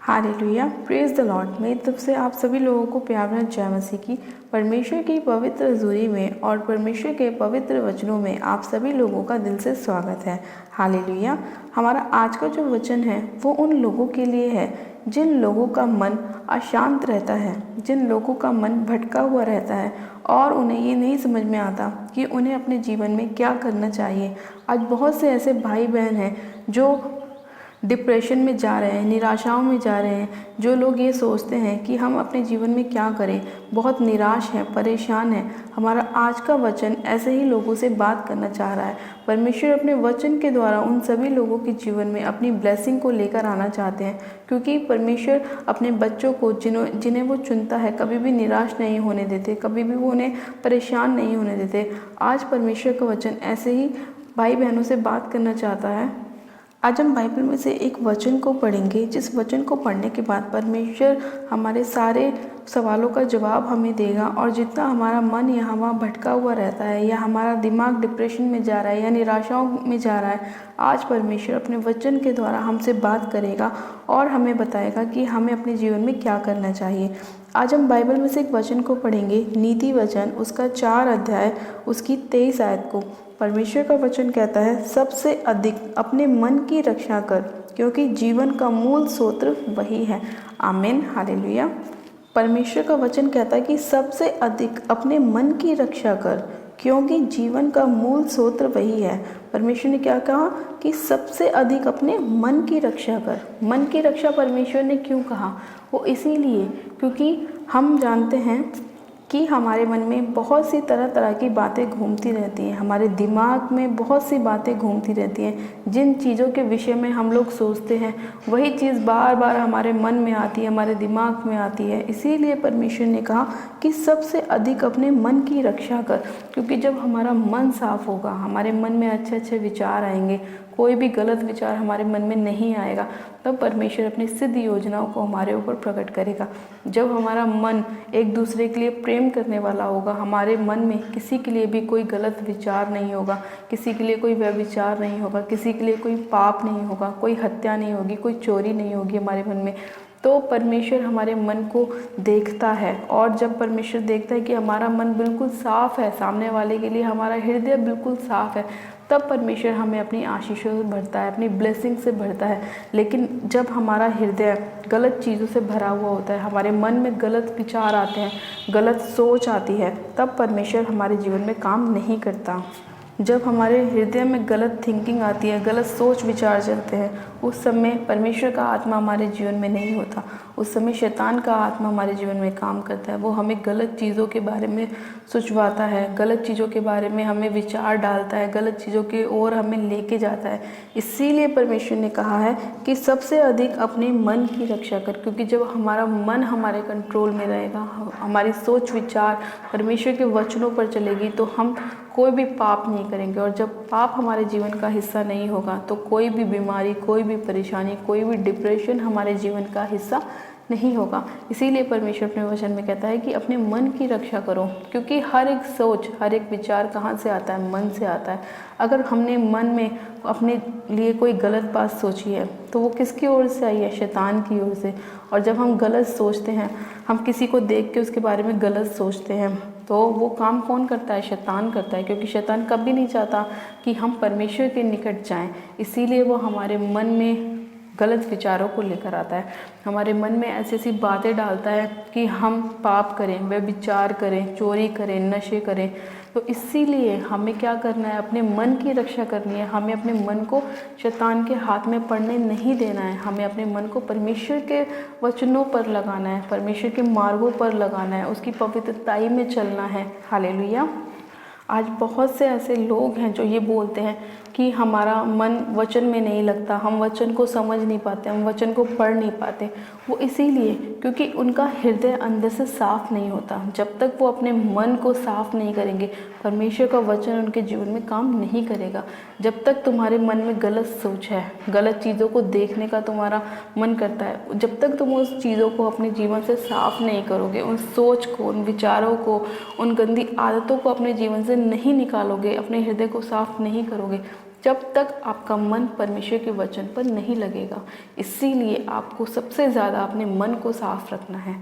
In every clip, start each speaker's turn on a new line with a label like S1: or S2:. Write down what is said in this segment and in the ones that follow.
S1: Hallelujah, praise the Lord. मेरी तरफ से आप सभी लोगों को प्यार भरी जय मसीह की। परमेश्वर की पवित्र हजूरी में और परमेश्वर के पवित्र वचनों में आप सभी लोगों का दिल से स्वागत है। हालेलुया। हमारा आज का जो वचन है वो उन लोगों के लिए है जिन लोगों का मन अशांत रहता है, जिन लोगों का मन भटका हुआ रहता है और उन्हें ये नहीं समझ में आता कि उन्हें अपने जीवन में क्या करना चाहिए। आज बहुत से ऐसे भाई बहन हैं जो डिप्रेशन में जा रहे हैं, निराशाओं में जा रहे हैं। जो लोग ये सोचते हैं कि हम अपने जीवन में क्या करें, बहुत निराश हैं, परेशान हैं। हमारा आज का वचन ऐसे ही लोगों से बात करना चाह रहा है। परमेश्वर अपने वचन के द्वारा उन सभी लोगों के जीवन में अपनी ब्लेसिंग को लेकर आना चाहते हैं, क्योंकि परमेश्वर अपने बच्चों को जिन्हें वो चुनता है कभी भी निराश नहीं होने देते, कभी भी वो उन्हें परेशान नहीं होने देते। आज परमेश्वर का वचन ऐसे ही भाई बहनों से बात करना चाहता है। आज हम बाइबल में से एक वचन को पढ़ेंगे, जिस वचन को पढ़ने के बाद परमेश्वर हमारे सारे सवालों का जवाब हमें देगा। और जितना हमारा मन यहाँ वहाँ भटका हुआ रहता है या हमारा दिमाग डिप्रेशन में जा रहा है या निराशाओं में जा रहा है, आज परमेश्वर अपने वचन के द्वारा हमसे बात करेगा और हमें बताएगा कि हमें अपने जीवन में क्या करना चाहिए। आज हम बाइबल में से एक वचन को पढ़ेंगे, नीति वचन, उसका 4 अध्याय, उसकी 23 आयत को। परमेश्वर का वचन कहता है, सबसे अधिक अपने मन की रक्षा कर, क्योंकि जीवन का मूल स्रोत वही है। आमीन, हालेलुया। परमेश्वर का वचन कहता है कि सबसे अधिक अपने मन की रक्षा कर, क्योंकि जीवन का मूल स्रोत वही है। परमेश्वर ने क्या कहा कि सबसे अधिक अपने मन की रक्षा कर। मन की रक्षा परमेश्वर ने क्यों कहा? वो इसीलिए क्योंकि हम जानते हैं कि हमारे मन में बहुत सी तरह तरह की बातें घूमती रहती हैं, हमारे दिमाग में बहुत सी बातें घूमती रहती हैं। जिन चीज़ों के विषय में हम लोग सोचते हैं वही चीज़ बार बार हमारे मन में आती है, हमारे दिमाग में आती है। इसीलिए परमेश्वर ने कहा कि सबसे अधिक अपने मन की रक्षा कर, क्योंकि जब हमारा मन साफ होगा, हमारे मन में अच्छे अच्छे विचार आएंगे, कोई भी गलत विचार हमारे मन में नहीं आएगा, तब परमेश्वर अपनी सिद्ध योजनाओं को हमारे ऊपर प्रकट करेगा। जब हमारा मन एक दूसरे के लिए प्रेम करने वाला होगा, हमारे मन में किसी के लिए भी कोई गलत विचार नहीं होगा, किसी के लिए कोई व्यभिचार नहीं होगा, किसी के लिए कोई पाप नहीं होगा, कोई हत्या नहीं होगी, कोई चोरी नहीं होगी हमारे मन में, तो परमेश्वर हमारे मन को देखता है। और जब परमेश्वर देखता है कि हमारा मन बिल्कुल साफ़ है, सामने वाले के लिए हमारा हृदय बिल्कुल साफ़ है, तब परमेश्वर हमें अपनी आशीषों से भरता है, अपनी ब्लेसिंग से भरता है। लेकिन जब हमारा हृदय गलत चीज़ों से भरा हुआ होता है, हमारे मन में गलत विचार आते हैं, गलत सोच आती है, तब परमेश्वर हमारे जीवन में काम नहीं करता। जब हमारे हृदय में गलत थिंकिंग आती है, गलत सोच विचार चलते हैं, उस समय परमेश्वर का आत्मा हमारे जीवन में नहीं होता। उस समय शैतान का आत्मा हमारे जीवन में काम करता है। वो हमें गलत चीज़ों के बारे में सोचवाता है, गलत चीज़ों के बारे में हमें विचार डालता है, गलत चीज़ों की ओर हमें लेके जाता है। इसीलिए परमेश्वर ने कहा है कि सबसे अधिक अपने मन की रक्षा कर, क्योंकि जब हमारा मन हमारे कंट्रोल में रहेगा, हमारी सोच विचार परमेश्वर के वचनों पर चलेगी, तो हम कोई भी पाप नहीं करेंगे। और जब पाप हमारे जीवन का हिस्सा नहीं होगा तो कोई भी बीमारी, कोई भी परेशानी, कोई भी डिप्रेशन हमारे जीवन का हिस्सा नहीं होगा। इसीलिए परमेश्वर अपने वचन में कहता है कि अपने मन की रक्षा करो, क्योंकि हर एक सोच, हर एक विचार कहाँ से आता है? मन से आता है। अगर हमने मन में अपने लिए कोई गलत बात सोची है तो वो किसकी ओर से आई है? शैतान की ओर से। और जब हम गलत सोचते हैं, हम किसी को देख के उसके बारे में गलत सोचते हैं, तो वो काम कौन करता है? शैतान करता है, क्योंकि शैतान कभी नहीं चाहता कि हम परमेश्वर के निकट जाएं। इसीलिए वो हमारे मन में गलत विचारों को लेकर आता है, हमारे मन में ऐसी ऐसी बातें डालता है कि हम पाप करें, व्यभिचार करें, चोरी करें, नशे करें। तो इसीलिए हमें क्या करना है? अपने मन की रक्षा करनी है। हमें अपने मन को शैतान के हाथ में पड़ने नहीं देना है। हमें अपने मन को परमेश्वर के वचनों पर लगाना है, परमेश्वर के मार्गों पर लगाना है, उसकी पवित्रताई में चलना है। हालेलुया। आज बहुत से ऐसे लोग हैं जो ये बोलते हैं कि हमारा मन वचन में नहीं लगता, हम वचन को समझ नहीं पाते, हम वचन को पढ़ नहीं पाते। वो इसीलिए क्योंकि उनका हृदय अंदर से साफ़ नहीं होता। जब तक वो अपने मन को साफ़ नहीं करेंगे, परमेश्वर का वचन उनके जीवन में काम नहीं करेगा। जब तक तुम्हारे मन में गलत सोच है, गलत चीज़ों को देखने का तुम्हारा मन करता है, जब तक तुम उस चीज़ों को अपने जीवन से साफ़ नहीं करोगे, उन सोच को, उन विचारों को, उन गंदी आदतों को अपने जीवन से नहीं निकालोगे, अपने हृदय को साफ़ नहीं करोगे, जब तक आपका मन परमेश्वर के वचन पर नहीं लगेगा। इसीलिए आपको सबसे ज़्यादा अपने मन को साफ रखना है।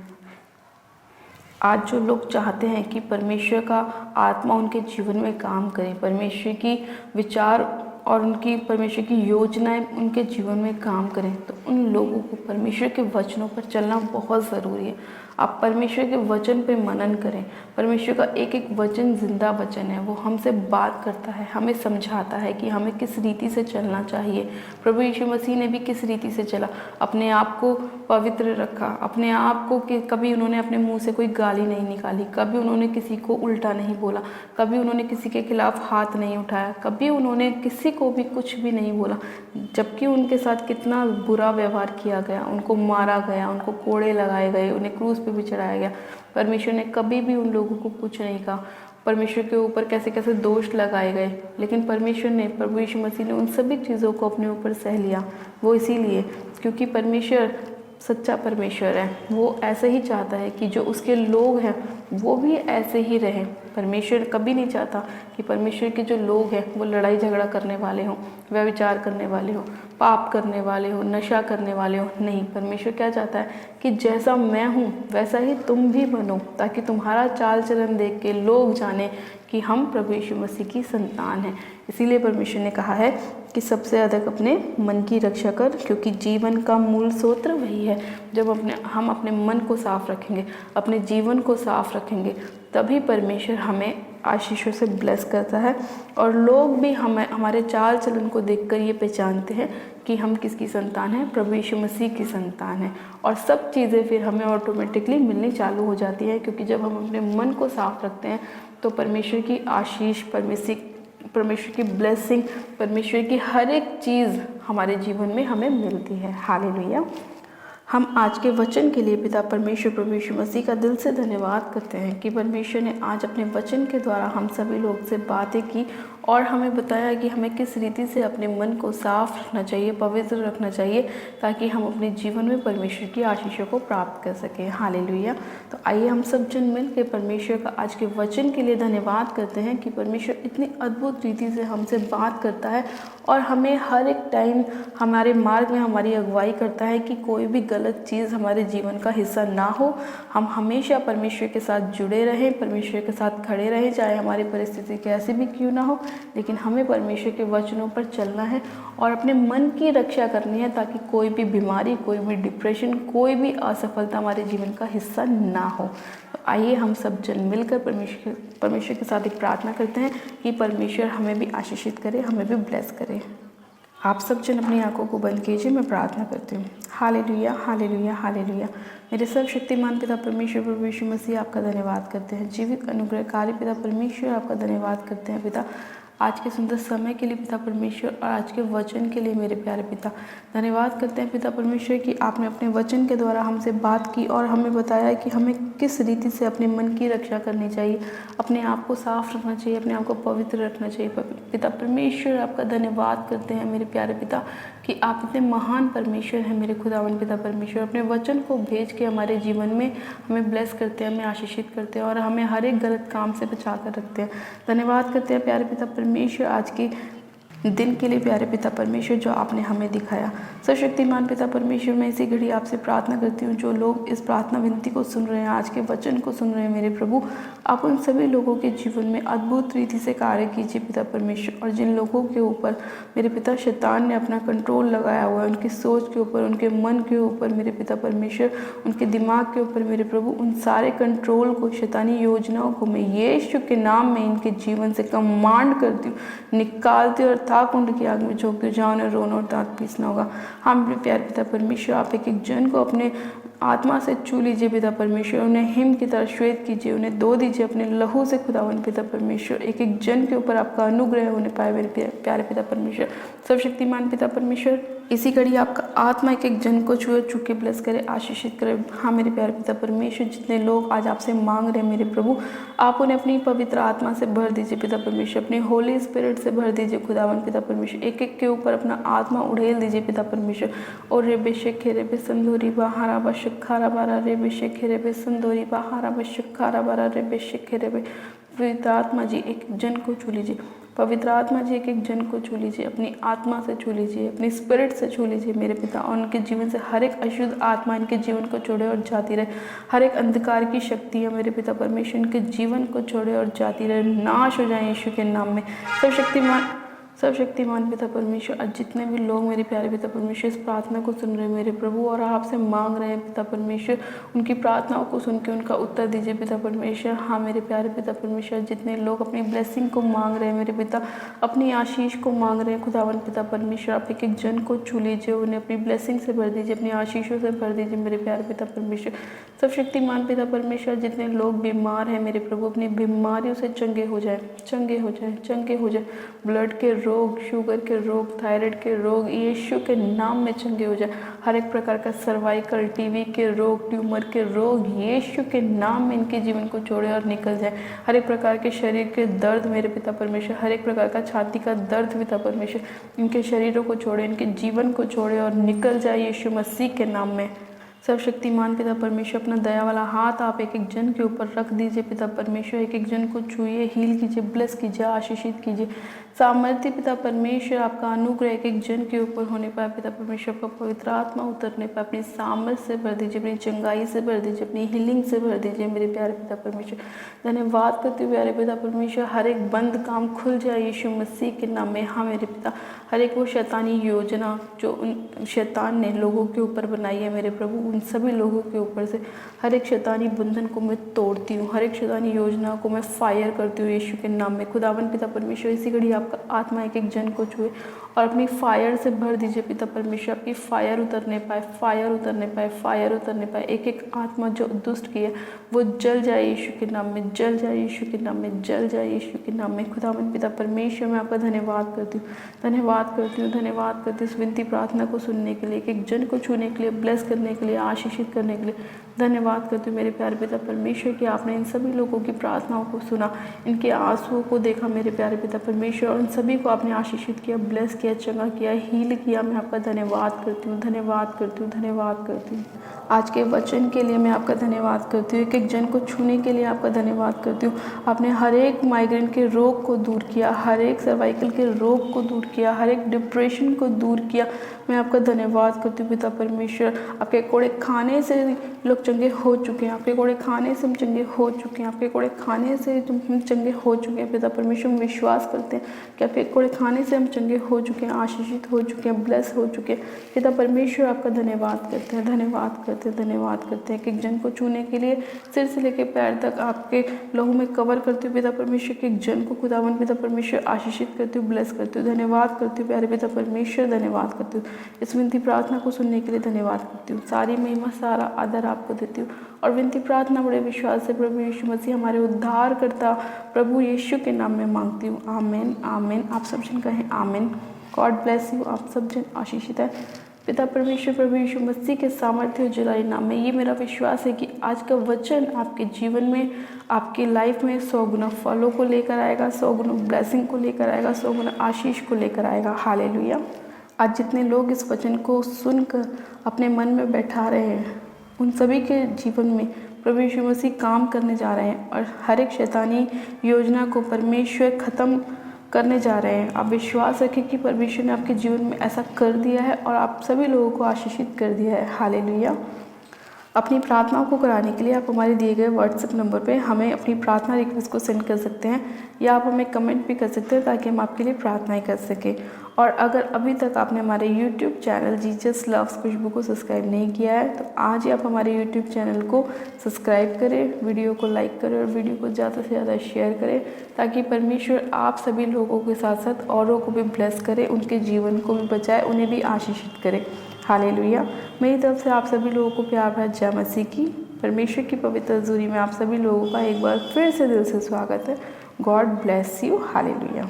S1: आज जो लोग चाहते हैं कि परमेश्वर का आत्मा उनके जीवन में काम करे, परमेश्वर की विचार और उनकी परमेश्वर की योजनाएं उनके जीवन में काम करें, तो उन लोगों को परमेश्वर के वचनों पर चलना बहुत ज़रूरी है। आप परमेश्वर के वचन पे मनन करें। परमेश्वर का एक एक वचन जिंदा वचन है, वो हमसे बात करता है, हमें समझाता है कि हमें किस रीति से चलना चाहिए। प्रभु यीशु मसीह ने भी किस रीति से चला, अपने आप को पवित्र रखा, अपने आप को कि कभी उन्होंने अपने मुंह से कोई गाली नहीं निकाली, कभी उन्होंने किसी को उल्टा नहीं बोला, कभी उन्होंने किसी के खिलाफ हाथ नहीं उठाया, कभी उन्होंने किसी को भी कुछ भी नहीं बोला, जबकि उनके साथ कितना बुरा व्यवहार किया गया, उनको मारा गया, उनको कोड़े लगाए गए, उन्हें क्रूस पे भी चढ़ाया गया। परमेश्वर ने कभी भी उन लोगों को कुछ नहीं कहा। परमेश्वर के ऊपर कैसे कैसे दोष लगाए गए, लेकिन परमेश्वर ने, प्रभु यीशु मसीह ने उन सभी चीज़ों को अपने ऊपर सह लिया। वो इसीलिए क्योंकि परमेश्वर सच्चा परमेश्वर है। वो ऐसे ही चाहता है कि जो उसके लोग हैं वो भी ऐसे ही रहें। परमेश्वर कभी नहीं चाहता कि परमेश्वर के जो लोग हैं वो लड़ाई झगड़ा करने वाले हों, व्यभिचार करने वाले हों, पाप करने वाले हों, नशा करने वाले हों। नहीं, परमेश्वर क्या चाहता है कि जैसा मैं हूँ वैसा ही तुम भी बनो, ताकि तुम्हारा चाल चलन देख के लोग जाने कि हम प्रभु यीशु मसीह की संतान हैं। इसीलिए परमेश्वर ने कहा है कि सबसे अधिक अपने मन की रक्षा कर, क्योंकि जीवन का मूल स्रोत वही है। जब हम अपने मन को साफ रखेंगे, अपने जीवन को साफ रखेंगे, तभी परमेश्वर हमें आशीषों से ब्लेस करता है और लोग भी हमारे चाल चलन को देखकर ये पहचानते हैं कि हम किसकी संतान हैं, प्रभु यीशु मसीह की संतान हैं। और सब चीज़ें फिर हमें ऑटोमेटिकली मिलनी चालू हो जाती हैं, क्योंकि जब हम अपने मन को साफ रखते हैं तो परमेश्वर की आशीष, परमेश्वर की ब्लेसिंग, परमेश्वर की हर एक चीज़ हमारे जीवन में हमें मिलती है। हालेलुया। हम आज के वचन के लिए पिता परमेश्वर प्रभु यीशु मसीह का दिल से धन्यवाद करते हैं कि परमेश्वर ने आज अपने वचन के द्वारा हम सभी लोग से बातें की और हमें बताया कि हमें किस रीति से अपने मन को साफ रखना चाहिए, पवित्र रखना चाहिए, ताकि हम अपने जीवन में परमेश्वर की आशीषों को प्राप्त कर सकें। हालेलुया। तो आइए हम सब जन मिल के परमेश्वर का आज के वचन के लिए धन्यवाद करते हैं कि परमेश्वर इतनी अद्भुत रीति से हमसे बात करता है और हमें हर एक टाइम हमारे मार्ग में हमारी अगुवाई करता है कि कोई भी गलत चीज़ हमारे जीवन का हिस्सा ना हो। हम हमेशा परमेश्वर के साथ जुड़े रहें, परमेश्वर के साथ खड़े रहें, चाहे हमारी परिस्थिति कैसी भी क्यों ना हो, लेकिन हमें परमेश्वर के वचनों पर चलना है और अपने मन की रक्षा करनी है, ताकि कोई भी बीमारी, कोई भी डिप्रेशन, कोई भी असफलता हमारे जीवन का हिस्सा ना हो। तो आइए हम सब जन मिलकर परमेश्वर के साथ एक प्रार्थना करते हैं कि परमेश्वर हमें भी आशीषित करे, हमें भी ब्लेस करे। आप सब जन अपनी आंखों को बंद कीजिए, मैं प्रार्थना करती हूँ। Hallelujah, hallelujah, hallelujah. मेरे सर्वशक्तिमान पिता परमेश्वर प्रभु यीशु मसीह, आपका धन्यवाद करते हैं। जीवित अनुग्रहकारी पिता परमेश्वर, आपका धन्यवाद करते हैं पिता, आज के सुंदर समय के लिए पिता परमेश्वर और आज के वचन के लिए मेरे प्यारे पिता। धन्यवाद करते हैं पिता परमेश्वर कि आपने अपने वचन के द्वारा हमसे बात की और हमें बताया कि हमें किस रीति से अपने मन की रक्षा करनी चाहिए, अपने आप को साफ रखना चाहिए, अपने आप को पवित्र रखना चाहिए। पिता परमेश्वर, आपका धन्यवाद करते हैं मेरे प्यारे पिता कि आप इतने महान परमेश्वर हैं मेरे खुदावन पिता परमेश्वर। अपने वचन को भेज के हमारे जीवन में हमें ब्लेस करते हैं, हमें आशीषित करते हैं और हमें हर एक गलत काम से बचा कर रखते हैं। धन्यवाद करते हैं प्यारे पिता परमेश्वर आज के दिन के लिए प्यारे पिता परमेश्वर जो आपने हमें दिखाया। सर्वशक्तिमान पिता परमेश्वर, मैं इसी घड़ी आपसे प्रार्थना करती हूँ, जो लोग इस प्रार्थना विनती को सुन रहे हैं, आज के वचन को सुन रहे हैं मेरे प्रभु, आप उन सभी लोगों के जीवन में अद्भुत रीति से कार्य कीजिए पिता परमेश्वर। और जिन लोगों के ऊपर मेरे पिता शैतान ने अपना कंट्रोल लगाया हुआ है, उनकी सोच के ऊपर, उनके मन के ऊपर मेरे पिता परमेश्वर, उनके दिमाग के ऊपर मेरे प्रभु, उन सारे कंट्रोल को, शैतानी योजनाओं को मैं यीशु के नाम में इनके जीवन से कमांड करती हूँ, निकालती हूँ और कुंड की आग में झोंकते जाओ, उन्हें रोना और दांत पीसना होगा। हम मेरे प्यारे पिता परमेश्वर, आप एक एक जन को अपने आत्मा से छू लीजिए पिता परमेश्वर, उन्हें हिम की तरह श्वेत कीजिए, उन्हें धो दीजिए अपने लहू से खुदावन पिता परमेश्वर। एक एक जन के ऊपर आपका अनुग्रह होने पाए मेरे प्यारे पिता परमेश्वर। सर्वशक्तिमान पिता परमेश्वर, इसी घड़ी आपका आत्मा एक एक जन को छुए के ब्लेस करे, आशीषित करे। हाँ मेरे प्यारे पिता परमेश्वर, जितने लोग आज आपसे मांग रहे हैं मेरे प्रभु, आप उन्हें अपनी पवित्र आत्मा से भर दीजिए पिता परमेश्वर, अपनी होली स्पिरिट से भर दीजिए खुदावन पिता परमेश्वर। एक एक के ऊपर अपना आत्मा उड़ेल दीजिए पिता परमेश्वर। और रे बेशक रे बे संदूरी बहारा बशखारा बारा रे बेशक रे बे संदूरी बहारा बशखारा बारा रे बेशक रे बे। पवित्र आत्मा जी एक जन को छू लीजिए, पवित्र आत्मा जी एक एक जन को छू लीजिए, अपनी आत्मा से छू लीजिए, अपनी स्पिरिट से छू लीजिए मेरे पिता, और उनके जीवन से हर एक अशुद्ध आत्मा इनके जीवन को छोड़े और जाती रहे। हर एक अंधकार की शक्तियाँ मेरे पिता परमेश्वर इनके जीवन को छोड़े और जाती रहे, नाश हो जाए यीशु के नाम में। सर्वशक्तिमान पिता परमेश्वर, आज जितने भी लोग मेरे प्यारे पिता परमेश्वर इस प्रार्थना को सुन रहे हैं मेरे प्रभु और आपसे मांग रहे हैं पिता परमेश्वर, उनकी प्रार्थनाओं को सुन के उनका उत्तर दीजिए पिता परमेश्वर। हाँ मेरे प्यारे पिता परमेश्वर, जितने लोग अपनी ब्लेसिंग को मांग रहे हैं मेरे पिता, अपनी आशीष को मांग रहे हैं खुदावन पिता परमेश्वर, आप एक एक जन को छू लीजिए, उन्हें अपनी ब्लेसिंग से भर दीजिए, अपनी आशीषों से भर दीजिए मेरे प्यारे पिता परमेश्वर। सर्वशक्तिमान पिता परमेश्वर, जितने लोग बीमार हैं मेरे प्रभु, अपनी बीमारियों से चंगे हो जाए, चंगे हो जाए, चंगे हो जाए। ब्लड के रोग, शुगर के रोग, थायराइड के रोग यीशु के नाम में चंगे हो जाए। हर एक प्रकार का सर्वाइकल, टीवी के रोग, ट्यूमर के रोग यीशु के नाम में इनके जीवन को छोड़े और निकल जाए। हर एक प्रकार के शरीर के दर्द मेरे पिता परमेश्वर, हर एक प्रकार का छाती का दर्द पिता परमेश्वर, इनके शरीरों को छोड़े, इनके जीवन को छोड़े और निकल जाए यीशु मसीह के नाम में। सर्वशक्तिमान पिता परमेश्वर, अपना दया वाला हाथ आप एक एक जन के ऊपर रख दीजिए पिता परमेश्वर, एक एक जन को छूइए, हील कीजिए, ब्लेस कीजिए, आशीषित कीजिए। सामर्थ्य पिता परमेश्वर, आपका अनुग्रह एक एक जन के ऊपर होने पाए पिता परमेश्वर, आपका पवित्र आत्मा उतरने पाए, अपनी सामर्थ्य से भर दीजिए, अपनी चंगाई से भर दीजिए, अपनी हीलिंग से भर दीजिए मेरे प्यारे पिता परमेश्वर। धन्यवाद करते हुए प्यारे पिता परमेश्वर, हर एक बंद काम खुल जाए यीशु मसीह के नाम में। हाँ मेरे पिता, हर एक वो शैतानी योजना जो उन शैतान ने लोगों के ऊपर बनाई है मेरे प्रभु, उन सभी लोगों के ऊपर से हर एक शैतानी बंधन को मैं तोड़ती हूँ, हर एक शैतानी योजना को मैं फायर करती हूँ यीशु के नाम में। खुदावन पिता परमेश्वर, इसी घड़ी आपका आत्मा एक एक जन को छुए और अपनी फायर से भर दीजिए पिता परमेश्वर, आपकी फायर उतरने पाए, फायर उतरने पाए, फायर उतरने पाए। एक एक आत्मा जो दुष्ट की है वो जल जाए यीशु के नाम में, जल जाए यीशु के नाम में, जल जाए यीशु के नाम में। खुदावन पिता परमेश्वर, मैं आपका धन्यवाद करती हूँ, धन्यवाद करती हूँ, धन्यवाद करती हूँ इस विनती प्रार्थना को सुनने के लिए, एक एक जन को छूने के लिए, ब्लेस करने के लिए, आशीषित करने के लिए। धन्यवाद करती हूँ मेरे प्यारे पिता परमेश्वर कि आपने इन सभी लोगों की प्रार्थनाओं को सुना, इनके आंसुओं को देखा मेरे प्यारे पिता परमेश्वर, और इन सभी को आपने आशीषित किया, ब्लेस किया, चंगा किया, हील किया। मैं आपका धन्यवाद करती हूँ, धन्यवाद करती हूँ, धन्यवाद करती हूँ। आज के वचन के लिए मैं आपका धन्यवाद करती हूँ, एक एक जन को छूने के लिए आपका धन्यवाद करती हूँ। आपने हर एक माइग्रेन के रोग को दूर किया, हर एक सर्वाइकल के रोग को दूर किया, हर एक डिप्रेशन को दूर किया। मैं आपका धन्यवाद करती हूँ पिता परमेश्वर। आपके कोड़े खाने से लोग चंगे हो चुके हैं, आपके कोड़े खाने से हम चंगे हो चुके हैं, आपके कोड़े खाने से हम चंगे हो चुके हैं पिता परमेश्वर। हम विश्वास करते हैं कि आपके कोड़े खाने से हम चंगे हो चुके हैं, आशीषित हो चुके हैं, ब्लेस हो चुके हैं पिता परमेश्वर। आपका धन्यवाद करते हैं, धन्यवाद करते हैं, धन्यवाद करते हैं। एक जन को छूने के लिए सिर से लेकर पैर तक आपके लहू में कवर करती हूँ पिता परमेश्वर के एक जन को खुदावन पिता परमेश्वर आशीषित करती हूँ, ब्लेस करती हूँ। धन्यवाद करती हूँ प्यारे पिता परमेश्वर, धन्यवाद करती हूँ इस विनती प्रार्थना को सुनने के लिए, धन्यवाद करती हूँ। सारी महिमा, सारा आदर आपको देती हूँ और विनती प्रार्थना बड़े विश्वास से प्रभु यीशु मसीह हमारे उद्धार करता प्रभु यीशु के नाम में मांगती हूँ। आमीन, आमीन। आप सब जन कहें आमीन। God bless you. आप सब जन आशीषित है पिता परमेश्वर प्रभु यीशु मसीह के सामर्थ्य और जलाली नाम में। ये मेरा विश्वास है कि आज का वचन आपके जीवन में, आपकी लाइफ में 100 गुना फलों को लेकर आएगा, 100 गुना ब्लेसिंग को लेकर आएगा, 100 गुना आशीष को लेकर आएगा। हालेलुया। आज जितने लोग इस वचन को सुनकर अपने मन में बैठा रहे हैं, उन सभी के जीवन में प्रभु यीशु मसीह काम करने जा रहे हैं और हर एक शैतानी योजना को परमेश्वर ख़त्म करने जा रहे हैं। आप विश्वास रखें कि परमेश्वर ने आपके जीवन में ऐसा कर दिया है और आप सभी लोगों को आशीषित कर दिया है। हालेलुया। अपनी प्रार्थनाओं को कराने के लिए आप हमारे दिए गए व्हाट्सएप नंबर पे हमें अपनी प्रार्थना रिक्वेस्ट को सेंड कर सकते हैं या आप हमें कमेंट भी कर सकते हैं ताकि हम आपके लिए प्रार्थनाएं कर सकें। और अगर अभी तक आपने हमारे यूट्यूब चैनल जीसस लव्स खुशबू को सब्सक्राइब नहीं किया है तो आज ही आप हमारे यूट्यूब चैनल को सब्सक्राइब करें, वीडियो को लाइक करें और वीडियो को ज़्यादा से ज़्यादा शेयर करें ताकि परमेश्वर आप सभी लोगों के साथ साथ औरों को भी ब्लेस करे, उनके जीवन को भी बचाए, उन्हें भी आशीषित करे। हालेलुया। मेरी तरफ से आप सभी लोगों को प्यार भरा जय मसीह की। परमेश्वर की पवित्र हज़ूरी में आप सभी लोगों का एक बार फिर से दिल से स्वागत है। God bless you. हालेलुया।